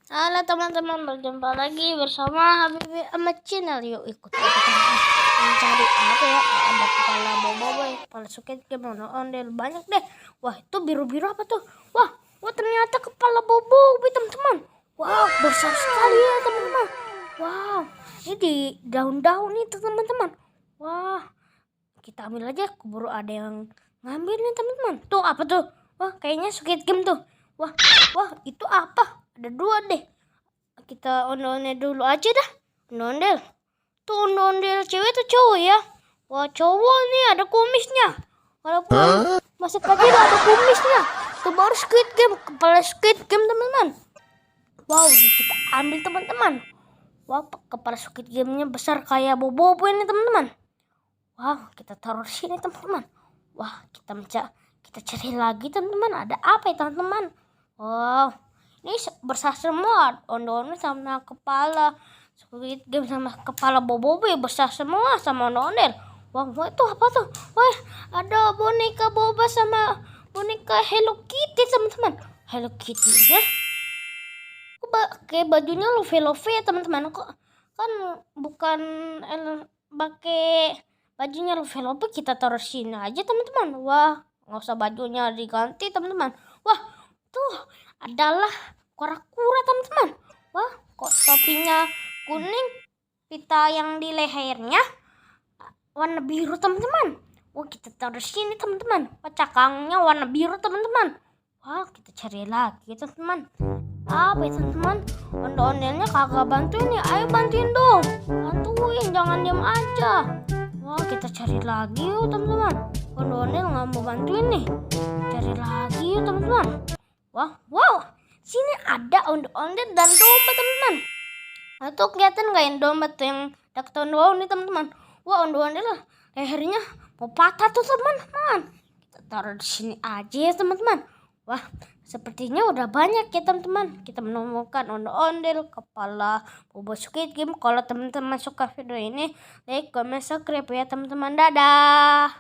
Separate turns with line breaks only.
Halo teman-teman, berjumpa lagi bersama Habibi Ahmad Channel. Yuk ikut mencari apa ya? Ada kepala boboiboy, kepala suket, gimana ondel banyak deh. Wah itu biru-biru apa tuh? Wah ternyata kepala boboiboy teman-teman. Wow besar sekali ya teman-teman. Wow ini di daun-daun nih teman-teman. Wah kita ambil aja, keburu ada yang ngambil nih teman-teman. Tuh apa tuh? Wah kayaknya Squid Game tuh. Wah itu apa? Ada dua deh. Kita ondel-ondel dulu aja dah. Ondel. Tuh ondel cewek tuh cowok ya. Wah cowok nih ada kumisnya. Walaupun masih kecil ada kumisnya. Tuh baru Squid Game. Kepala Squid Game teman-teman. Wow kita ambil teman-teman. Wah kepala Squid Game-nya besar kayak bobo ini teman-teman. Wow kita taruh di sini teman-teman. Wah kita cari lagi teman-teman. Ada apa ya teman-teman? Wow ini besar semua, ondel-ondel sama kepala Squid Game sama kepala boboiboy besar semua sama ondel. Wah itu apa tuh? Wah ada boneka boba sama boneka Hello Kitty teman-teman. Hello Kitty ya? Kok pakai bajunya love ya teman-teman? Kok kan bukan pakai bajunya love kita taruh sini aja teman-teman. Wah nggak usah bajunya diganti teman-teman. Wah tuh adalah kura-kura teman-teman. Wah kok topinya kuning, pita yang di lehernya warna biru teman-teman. Wah kita taruh sini teman-teman. Wah cakangnya warna biru teman-teman. Wah kita cari lagi teman-teman. Apa ya teman-teman? Ondel-ondelnya kagak bantuin ya. Ayo bantuin dong. Bantuin jangan diam aja. Wah kita cari lagi yuk teman-teman. Ondel-ondel nggak mau bantuin nih. Cari lagi yuk teman-teman. Wow, sini ada ondel-ondel dan domba teman-teman. Nah tuh kelihatan nggak yang domba tuh yang deket ondel nih teman-teman. Wah ondel-ondel lehernya mau patah tuh teman-teman. Kita taruh di sini aja ya teman-teman. Wah sepertinya udah banyak ya teman-teman. Kita menemukan ondel-ondel kepala bobo Squid Game. Kalau teman-teman suka video ini, like, comment, subscribe ya teman-teman. Dadah.